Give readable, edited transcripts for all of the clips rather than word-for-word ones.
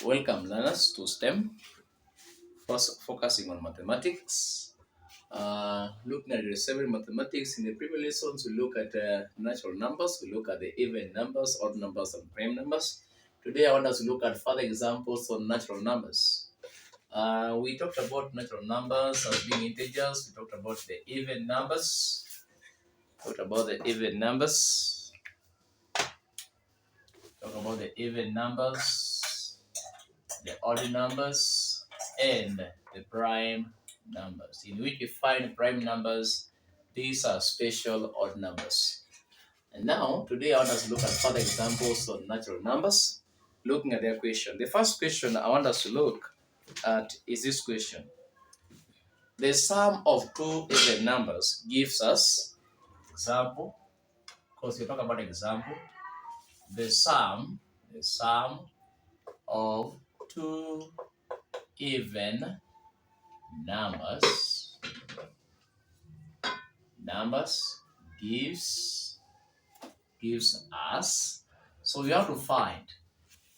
Welcome learners to STEM, first focusing on mathematics. Looking at the several mathematics in the previous lessons, we look at natural numbers, we look at the even numbers, odd numbers, and prime numbers. Today I want us to look at further examples on natural numbers. We talked about natural numbers as being integers, we talked about the even numbers, talked about the even numbers, talked about the even numbers, the odd numbers, and the prime numbers. In which we find prime numbers, these are special odd numbers. And now, today I want us to look at further examples of natural numbers, looking at their question. The first question I want us to look at is this question. The sum of two even numbers gives us, example, because we talk about example, the sum of two even numbers gives us, so we have to find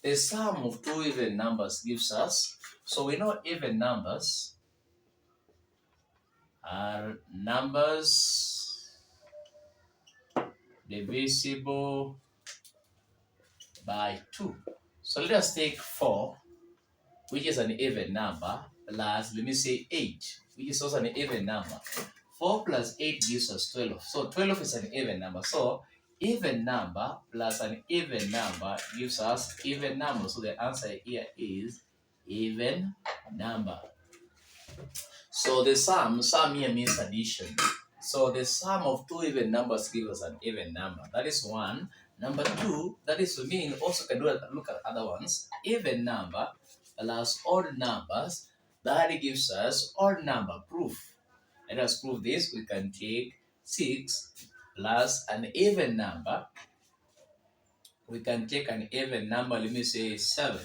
the sum of two even numbers gives us. So we know even numbers are numbers divisible by 2. So let us take 4, which is an even number, plus, let me say, 8, which is also an even number. 4 plus 8 gives us 12. So 12 is an even number. So even number plus an even number gives us even number. So the answer here is even number. So the sum here means addition. So the sum of two even numbers gives us an even number. That is one. Number two, that is to mean also can look at other ones. Even number plus odd numbers, that gives us odd number. Proof. Let us prove this. We can take 6 plus an even number. We can take an even number, let me say 7.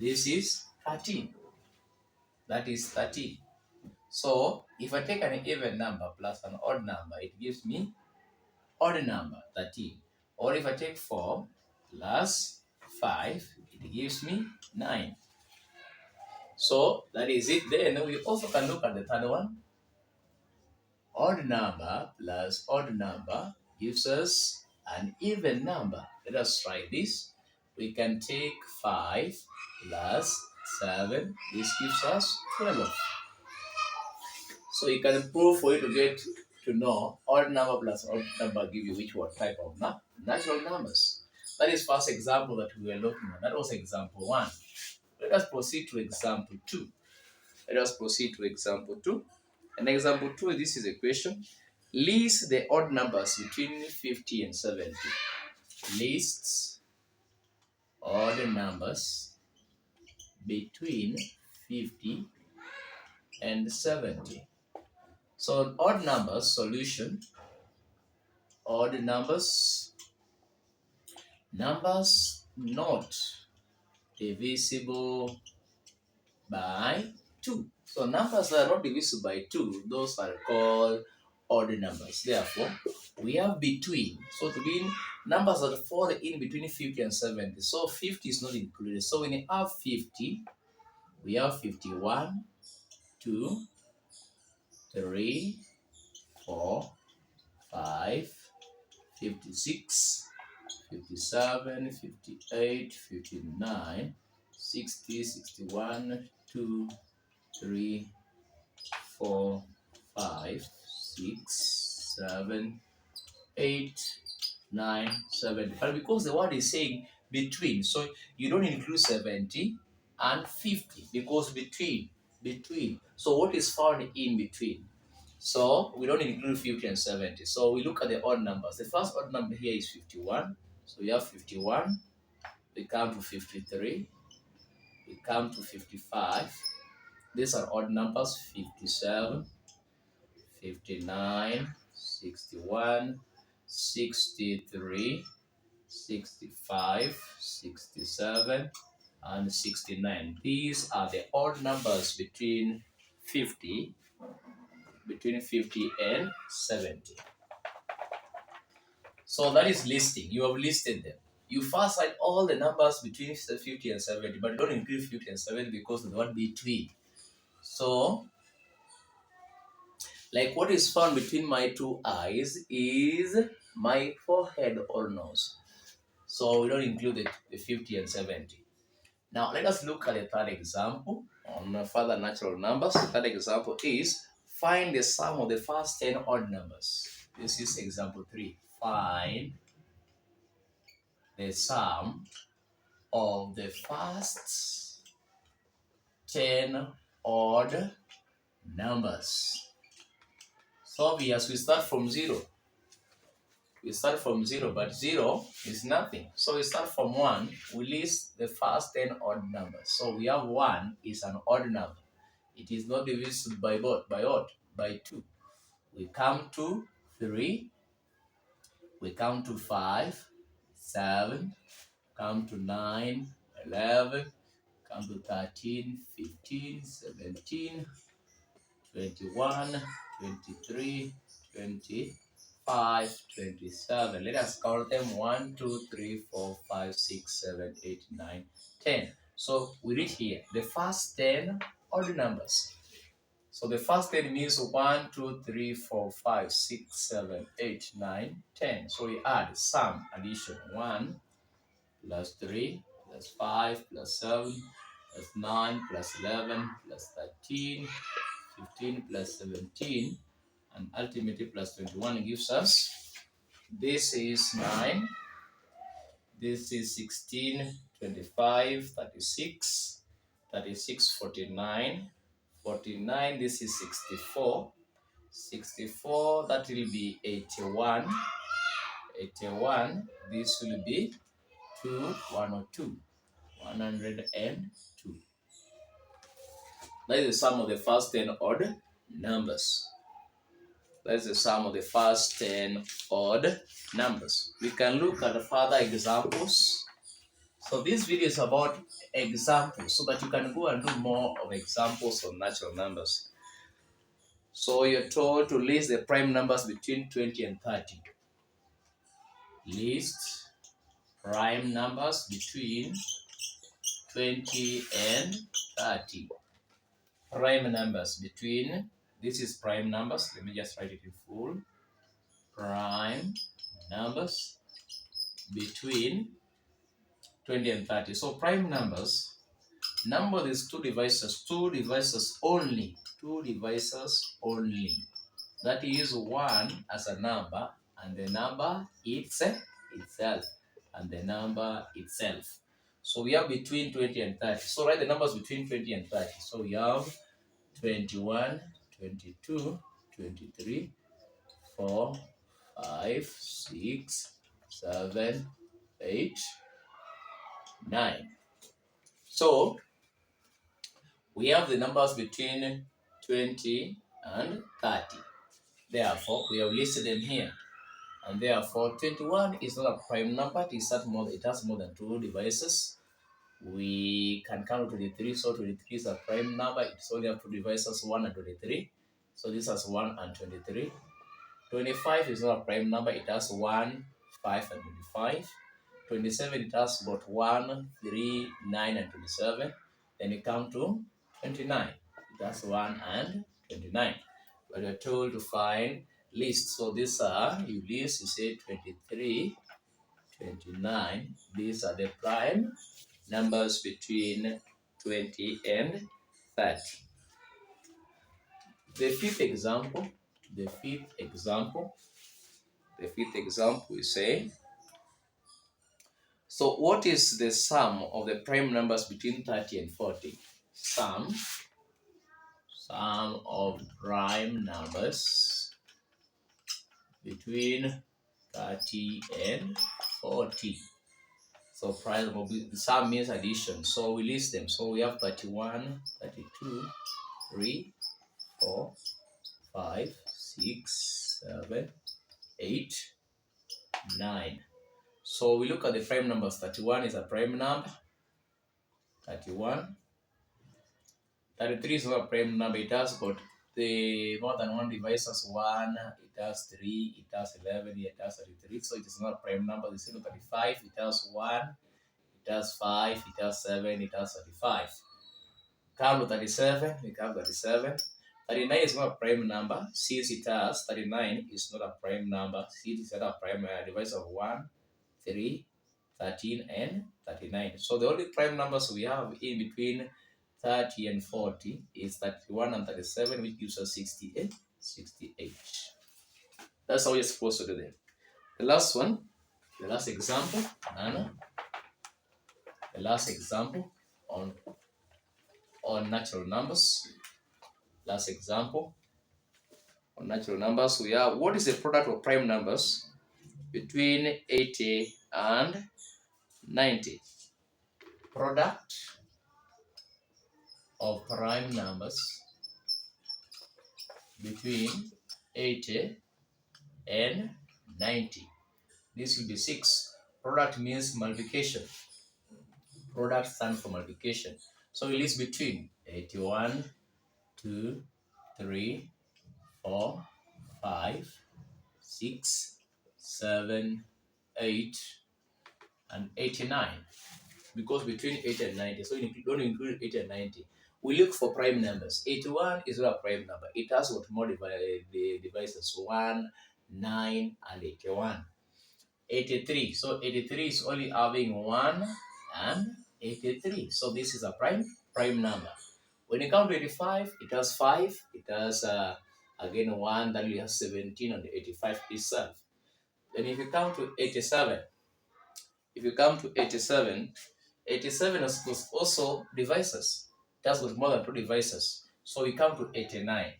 This is 13. That is 13. So if I take an even number plus an odd number, it gives me odd number, 13. Or if I take 4 plus 5, it gives me 9. So that is it. Then we also can look at the third one. Odd number plus odd number gives us an even number. Let us try this. We can take 5 plus 7. This gives us 12. So you can prove for you to get to know odd number plus odd number give you which what type of natural numbers. That is first example that we were looking at. That was example 1. Let us proceed to example 2. Let us proceed to example 2. And example 2, this is a question. List the odd numbers between 50 and 70. Lists odd numbers between 50 and 70. So odd numbers solution, odd numbers not divisible by 2. So numbers that are not divisible by 2, those are called odd numbers. Therefore, we have between. So to mean numbers that fall in between 50 and 70. So 50 is not included. So when you have 50, we have 51, 2, 3, 4, 5, 56, 57, 58, 59, 60, 61, 2, 3, 4, 5, 6, 7, 8, 9, 7. But because the word is saying between, so you don't include 70 and 50 because between. So what is found in between? So we don't include 50 and 70. So we look at the odd numbers. The first odd number here is 51. So we have 51. We come to 53. We come to 55. These are odd numbers: 57, 59, 61, 63, 65, 67, and 69. These are the odd numbers between 50 and 70. So that is listing. You have listed them. you first write all the numbers between 50 and 70, but don't include 50 and 70 because of the one between. So, like what is found between my two eyes is my forehead or nose. So we don't include the 50 and 70. Now let us look at the third example on further natural numbers. The third example is find the sum of the first 10 odd numbers. This is example 3. Find the sum of the first 10 odd numbers. So obvious, we start from 0. We start from 0, but 0 is nothing. So we start from 1. We list the first 10 odd numbers. So we have 1 is an odd number. It is not divisible by what? By what? By 2. We come to 3. We come to 5, 7, come to 9, 11, come to 13, 15, 17, 21, 23, 25, 27. Let us count them 1, 2, 3, 4, 5, 6, 7, 8, 9, 10. So we reach here. The first 10 odd numbers. So the first 10 means 1, 2, 3, 4, 5, 6, 7, 8, 9, 10. So we add sum addition 1 plus 3 plus 5 plus 7 plus 9 plus 11 plus 13, 15 plus 17, and ultimately plus 21 gives us, this is 9, this is 16, 25, 36, 36, 49, 49, this is 64, 64, that will be 81, 81, this will be 2, 102, 102. That is the sum of the first 10 odd numbers. That's the sum of the first 10 odd numbers. We can look at further examples. So this video is about examples so that you can go and do more of examples of natural numbers. So you're told to list the prime numbers between 20 and 30. List prime numbers between 20 and 30. Prime numbers between, this is prime numbers, let me just write it in full. Prime numbers between 20 and 30. So prime numbers, number is two devices only. Two devices only. That is 1 as a number and the number itself and the number itself. So we have between 20 and 30. So write the numbers between 20 and 30. So we have 21, 22, 23, 4, 5, 6, 7, 8, 9. So we have the numbers between 20 and 30. Therefore, we have listed them here. And therefore, 21 is not a prime number. It has more than 2 devices. We can count 23. So 23 is a prime number. It's only have 2 devices, 1 and 23. So this has 1 and 23. 25 is not a prime number. It has 1, 5, and 25. 27, it has got 1, 3, 9, and 27. Then you come to 29. It has 1 and 29. But you're told to find list. So these are, you list, you say 23, 29. These are the prime numbers between 20 and 30. The fifth example, we say, so what is the sum of the prime numbers between 30 and 40? Sum of prime numbers between 30 and 40. So prime will be, sum means addition. So we list them. So we have 31, 32, 3, 4, 5, 6, 7, 8, 9. So we look at the prime numbers. 31 is a prime number. 31. 33 is not a prime number. It has got the more than one divisor as 1, it has 3, it has 11, it has 33. So it is not a prime number. The 35, it has 1, it has 5, it has 7, it has 35. Come to 37, we have 37. 39 is not a prime number. Since it has 39 is not a prime number. Since it's not a prime divisor of 1, 3, 13, and 39. So the only prime numbers we have in between 30 and 40 is 31 and 37, which gives us 68. 68. That's how you're supposed to do them. The last one, the last example, Nana. The last example on natural numbers. Last example on natural numbers, we have what is the product of prime numbers between 80 and 90? Product of prime numbers between 80 and 90. This will be 6. Product means multiplication. Product stands for multiplication. So it is between 81, 2, 3, 4, 5, 6, 7, 8, and 89. Because between 80 and 90, so you don't include 80 and 90. We look for prime numbers. 81 is not a prime number. It has what more divisors 1, 9, and 81. 83. So 83 is only having 1 and 83. So this is a prime number. When you come to 85, it has 5. It has again 1, then you have 17 and 85 itself. Then if you come to 87, 87 is also divisors. It has got more than 2 divisors. So we come to 89.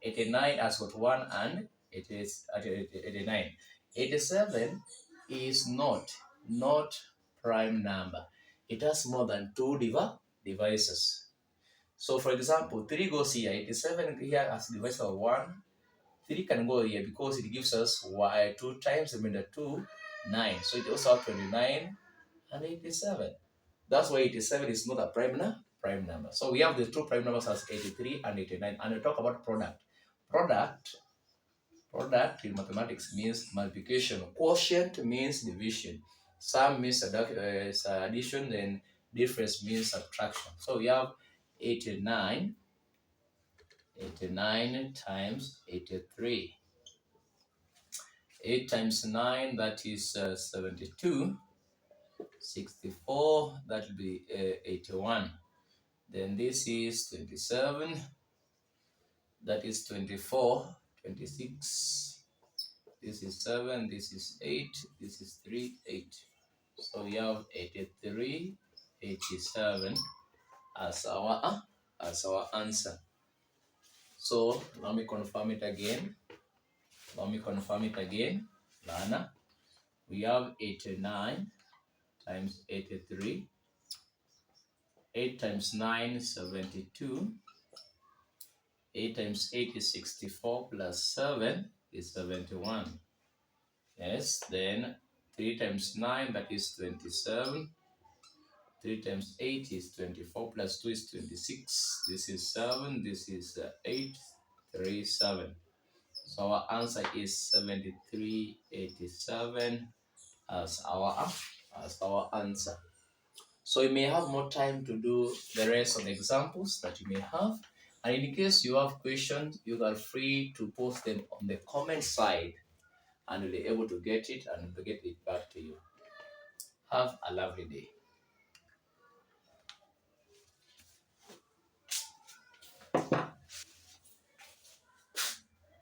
89 has got 1 and it is at 89. 87 is not prime number. It has more than 2 divisors. So for example, 3 goes here. 87 here has divisor of 1. 3 can go here because it gives us 2 times, 2, 9. So it also has 29 and 87. That's why 87 is not a prime number. So we have the 2 prime numbers as 83 and 89. And we talk about product. Product in mathematics means multiplication. Quotient means division. Sum means addition, and difference means subtraction. So we have 89 times 83. 8 times 9, that is 72. 64, that will be 81. Then this is 27, that is 24. 26, this is 7, this is 8, this is 3, 8. So we have 83, 87 as our answer. So let me confirm it again. Lana, we have 89 times 83. 8 times 9 is 72. 8 times 8 is 64 plus 7 is 71. Yes, then 3 times 9, that is 27. 3 times 8 is 24 plus 2 is 26. This is 7, this is 8, 3, 7. So our answer is 7387 as our answer. So you may have more time to do the rest of the examples that you may have. And in case you have questions, you are free to post them on the comment side and we'll be able to get it and get it back to you. Have a lovely day.